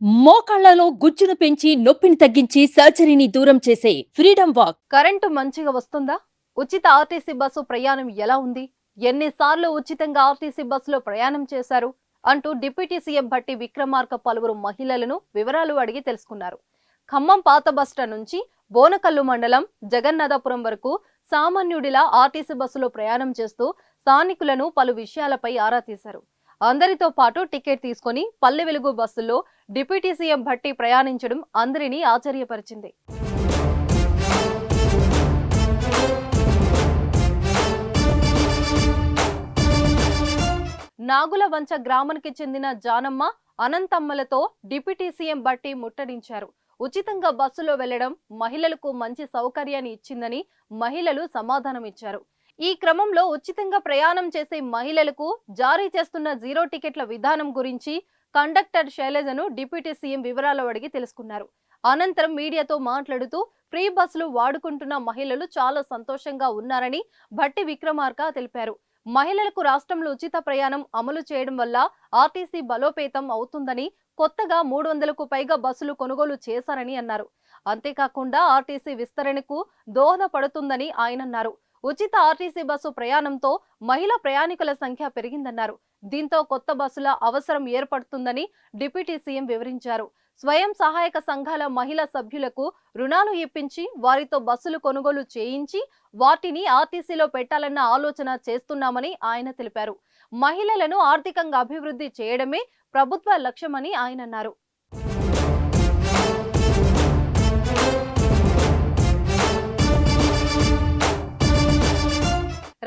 మోకాళ్లలో గుజ్జును పెంచి నొప్పిని తగ్గించి సర్జరీని దూరం చేసే ఫ్రీడమ్ వాక్. కరెంటు మంచిగా వస్తుందా? ఉచిత ఆర్టీసీ బస్సు ప్రయాణం ఎలా ఉంది? ఎన్నిసార్లు ఉచితంగా ఆర్టీసీ బస్సులో ప్రయాణం చేశారు అంటూ డిప్యూటీ సీఎం భట్టి విక్రమార్క పలువురు మహిళలను వివరాలు అడిగి తెలుసుకున్నారు. ఖమ్మం పాత బస్టాండ్ నుంచి బోనకల్లు మండలం జగన్నాథపురం వరకు సామాన్యుడిలా ఆర్టీసీ బస్సులో ప్రయాణం చేస్తూ స్థానికులను పలు విషయాలపై ఆరా తీశారు. అందరితో పాటు టికెట్ తీసుకుని పల్లె వెలుగు బస్సుల్లో డిప్యూటీ సీఎం భట్టి ప్రయాణించడం అందరినీ ఆశ్చర్యపరిచింది. నాగులవంచ గ్రామానికి చెందిన జానమ్మ, అనంతమ్మలతో డిప్యూటీ సీఎం భట్టి ముట్టడించారు. ఉచితంగా బస్సులో వెళ్లడం మహిళలకు మంచి సౌకర్యాన్ని ఇచ్చిందని మహిళలు సమాధానం ఇచ్చారు. ఈ క్రమంలో ఉచితంగా ప్రయాణం చేసే మహిళలకు జారీ చేస్తున్న జీరో టికెట్ల విధానం గురించి కండక్టర్ శైలజను డిప్యూటీ సీఎం వివరాలు అడిగి తెలుసుకున్నారు. అనంతరం మీడియాతో మాట్లాడుతూ ఫ్రీ బస్సులు వాడుకుంటున్న మహిళలు చాలా సంతోషంగా ఉన్నారని భట్టి విక్రమార్క తెలిపారు. మహిళలకు రాష్ట్రంలో ఉచిత ప్రయాణం అమలు చేయడం వల్ల ఆర్టీసీ బలోపేతం అవుతుందని, కొత్తగా 300కు పైగా బస్సులు కొనుగోలు చేశారని అన్నారు. అంతేకాకుండా ఆర్టీసీ విస్తరణకు దోహదపడుతుందని ఆయన అన్నారు. ఉచిత ఆర్టీసీ బస్సు ప్రయాణంతో మహిళా ప్రయాణికుల సంఖ్య పెరిగిందన్నారు. దీంతో కొత్త బస్సుల అవసరం ఏర్పడుతుందని డిప్యూటీ సీఎం వివరించారు. స్వయం సహాయక సంఘాల మహిళా సభ్యులకు రుణాలు ఇప్పించి వారితో బస్సులు కొనుగోలు చేయించి వాటిని ఆర్టీసీలో పెట్టాలన్న ఆలోచన చేస్తున్నామని ఆయన తెలిపారు. మహిళలను ఆర్థికంగా అభివృద్ధి చేయడమే ప్రభుత్వ లక్ష్యమని ఆయన అన్నారు.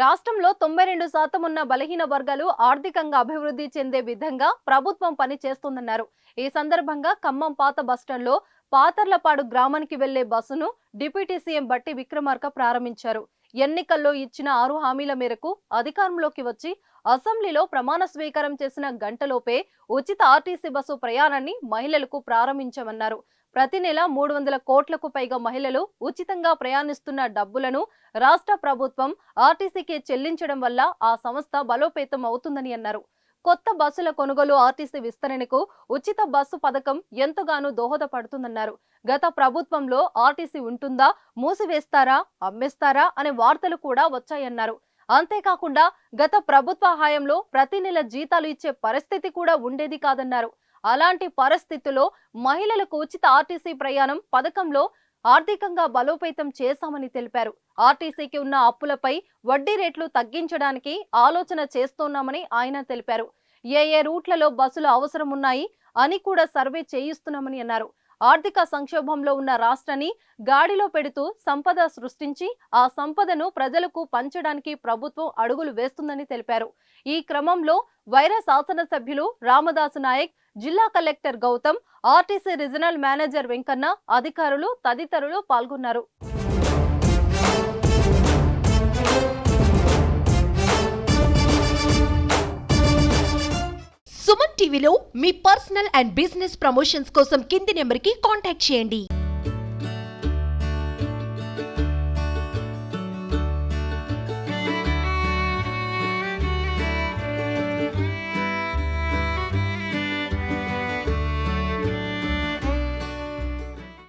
రాష్ట్రంలో 92% ఉన్న బలహీన వర్గాలు ఆర్థికంగా అభివృద్ధి చెందే విధంగా ప్రభుత్వం పని చేస్తుందన్నారు. ఈ సందర్భంగా ఖమ్మం పాత బస్టాండ్లో పాతర్లపాడు గ్రామానికి వెళ్లే బస్సును డిప్యూటీ సీఎం భట్టి విక్రమార్క ప్రారంభించారు. ఎన్నికల్లో ఇచ్చిన 6 హామీల మేరకు అధికారంలోకి వచ్చి అసెంబ్లీలో ప్రమాణ స్వీకారం చేసిన గంటలోపే ఉచిత ఆర్టీసీ బస్సు ప్రయాణాన్ని మహిళలకు ప్రారంభించామన్నారు. ప్రతి నెల 300 కోట్లకు పైగా మహిళలు ఉచితంగా ప్రయాణిస్తున్న డబ్బులను రాష్ట్ర ప్రభుత్వం ఆర్టీసీకి చెల్లించడం వల్ల ఆ సంస్థ బలోపేతం అవుతుందని అన్నారు. కొత్త బస్సుల కొనుగోలు, ఆర్టీసీ విస్తరణకు ఉచిత బస్సు పథకం ఎంతగానో దోహదపడుతుందన్నారు. గత ప్రభుత్వంలో ఆర్టీసీ ఉంటుందా, మూసివేస్తారా, అమ్మేస్తారా అనే వార్తలు కూడా వచ్చాయన్నారు. అంతేకాకుండా గత ప్రభుత్వ హయాంలో ప్రతి నెల జీతాలు ఇచ్చే పరిస్థితి కూడా ఉండేది కాదన్నారు. అలాంటి పరిస్థితుల్లో మహిళలకు ఉచిత ఆర్టీసీ ప్రయాణం పథకంలో ఆర్థికంగా బలోపేతం చేశామని తెలిపారు. ఆర్టీసీకి ఉన్న అప్పులపై వడ్డీ రేట్లు తగ్గించడానికి ఆలోచన చేస్తున్నామని ఆయన తెలిపారు. ఏ రూట్లలో బస్సులు అవసరం ఉన్నాయి అని కూడా సర్వే చేయిస్తున్నామని అన్నారు. ఆర్థిక సంక్షోభంలో ఉన్న రాష్ట్రాన్ని గాడిలో పెడుతూ సంపద సృష్టించి ఆ సంపదను ప్రజలకు పంచడానికి ప్రభుత్వం అడుగులు వేస్తుందని తెలిపారు. ఈ క్రమంలో వైరా శాసనసభ్యులు రామదాసు నాయక్, జిల్లా collector Gautam, RTC regional manager Venkanna, అధికారులు తదితరులు పాల్గొన్నారు. సుమన్ టీవీలో మీ పర్సనల్ అండ్ బిజినెస్ ప్రమోషన్స్ కోసం కింది నెంబర్కి కాంటాక్ట్ చేయండి.